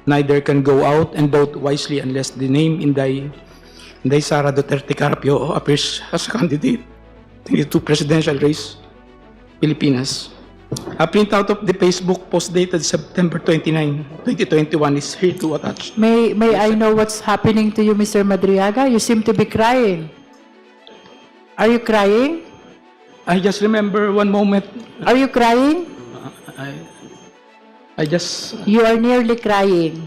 Neither can go out and vote wisely unless the name Inday Sara Duterte Carpio appears as a candidate in the two presidential race, Pilipinas. A printout of the Facebook post dated September 29, 2021 is here to attach. May I know what's happening to you, Mr. Madriaga? You seem to be crying. Are you crying? I just remember one moment. Are you crying? I just You are nearly crying.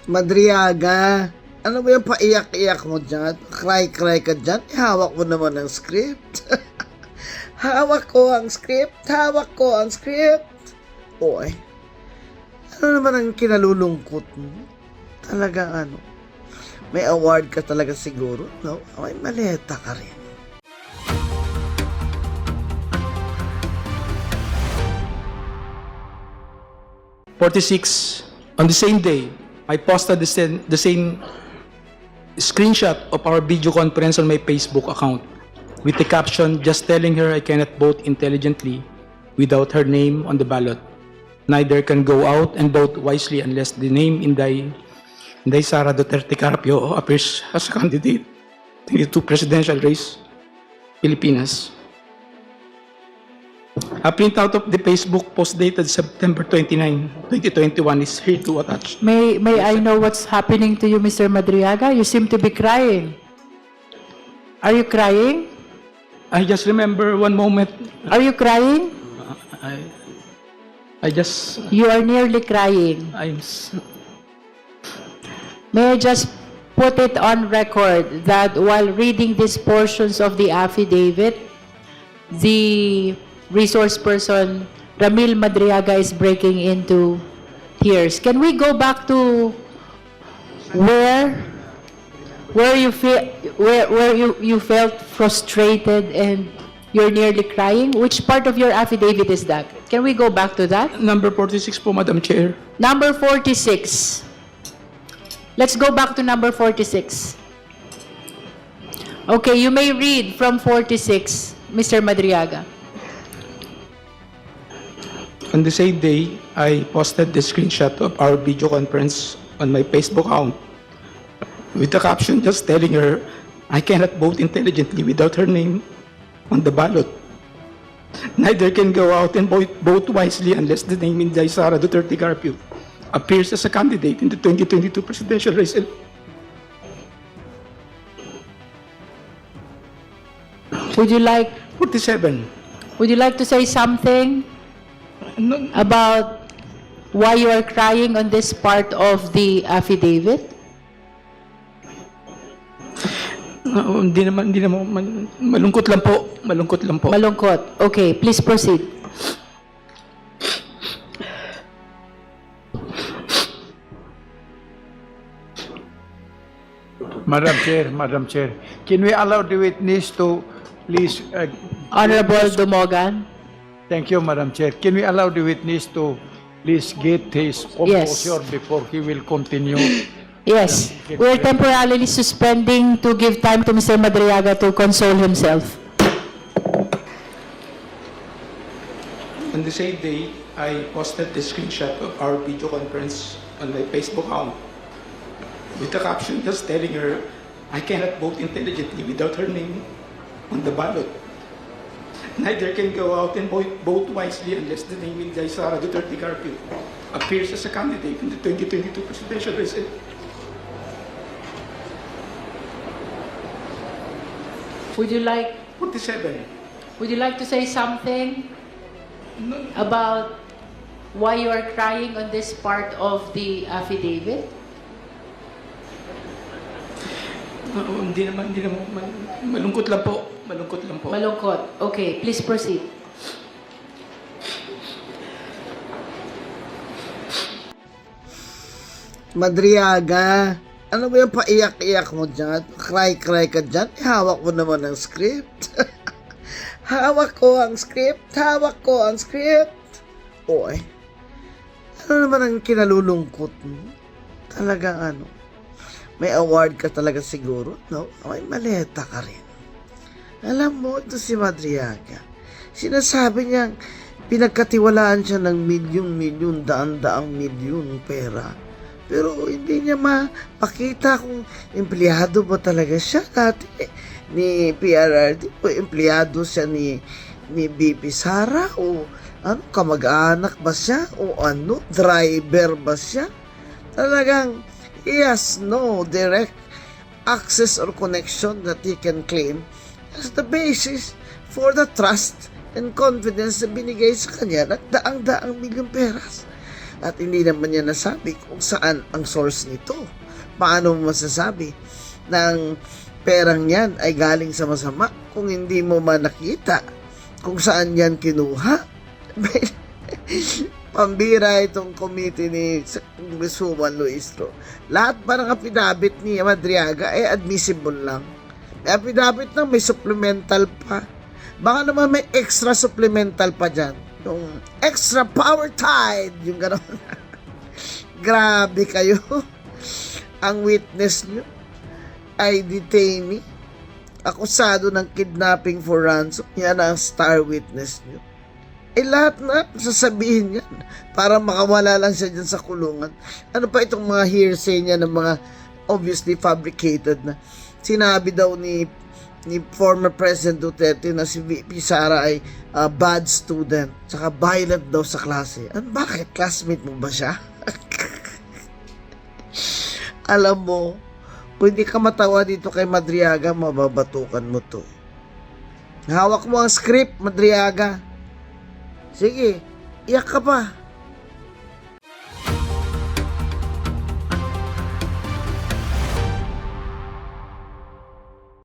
Madriaga, ano ba yung paiyak-iyak mo dyan? Cry-cry ka dyan? Hawak mo naman ang script. Hawak ko ang script. Oy, ano naman ang kinalulungkot mo? Talaga ano? May award ka talaga siguro, no? May maleta ka rin. .46 on the same day, I posted the same screenshot of our video conference on my Facebook account with the caption, "Just telling her I cannot vote intelligently without her name on the ballot. Neither can go out and vote wisely unless the name Inday Sara Duterte Carpio appears as a candidate in the two presidential race, Pilipinas." A printout of the Facebook post dated September 29, 2021 is here to attach. May I know what's happening to you, Mr. Madriaga? You seem to be crying. Are you crying? I just remember one moment. Are you crying? I just You are nearly crying. May I just put it on record that while reading these portions of the affidavit, the resource person Ramil Madriaga is breaking into tears. Can we go back to where you felt frustrated and you're nearly crying? Which part of your affidavit is that? Can we go back to that? number 46 po, Madam Chair. Number 46. Let's go back to number 46. Okay, you may read from 46, Mr. Madriaga. On the same day, I posted the screenshot of our video conference on my Facebook account with the caption, "Just telling her I cannot vote intelligently without her name on the ballot. Neither can go out and vote wisely unless the name Inday Sara Duterte Carpio appears as a candidate in the 2022 presidential race." Would you like 47. to say something about why you are crying on this part of the affidavit? Hindi naman, malungkot lang po. Malungkot. Okay, please proceed. Madam Chair, can we allow the witness to please... Honorable Dumogan. Thank you, Madam Chair. Can we allow the witness to please get his composure before he will continue? Yes, we're temporarily suspending to give time to Mr. Madriaga to console himself. On the same day, I posted the screenshot of our video conference on my Facebook account with the caption, "Just telling her I cannot vote intelligently without her name on the ballot. Neither can go out and vote wisely unless the name Inday Sara Duterte Carpio appears as a candidate in the 2022 presidential race." Would you like 47. to say something about why you are crying on this part of the affidavit? Hindi naman, malungkot lang po. Malungkot. Okay, please proceed. Madriaga, ano ba yung paiyak-iyak mo dyan? Cry-cry ka dyan? Hawak mo naman ang script. Hawak ko ang script. Oy, ano naman ang kinalulungkot mo? Talaga ano? May award ka talaga siguro, no? May maleta ka rin. Alam mo, ito si Madriaga. Sinasabi niyang pinagkatiwalaan siya ng milyon-milyon, daan-daang milyon pera. Pero hindi niya mapakita kung empleyado ba talaga siya dati ni PRRD o empleyado siya ni BP Sara o ano, kamag-anak ba siya o ano, driver ba siya. Talagang he has no direct access or connection that he can claim as the basis for the trust and confidence na binigay sa kanya ng daang-daang milyong peras. At hindi naman niya nasabi kung saan ang source nito. Paano mo masasabi ng perang yan ay galing sa masama kung hindi mo man nakita kung saan yan kinuha? Pambira itong committee ni Congresswoman Luistro. Lahat parang affidavit ni Madriaga ay admissible lang. May affidavit na may supplemental pa. Baka naman may extra supplemental pa dyan. Yung extra power tide, yung gano'n. Grabe kayo. Ang witness nyo ay detainee, akusado ng kidnapping for ransom. Yan ang star witness nyo. Lahat na sasabihin yan para makawala lang siya dyan sa kulungan. Ano pa itong mga hearsay niya ng mga obviously fabricated na sinabi daw ni former President Duterte na si VP Sara ay bad student, saka violent daw sa klase. Bakit? Classmate mo ba siya? Alam mo, kung hindi ka matawa dito kay Madriaga, mababatukan mo to. Hawak mo ang script, Madriaga. Sige, iyak ka pa.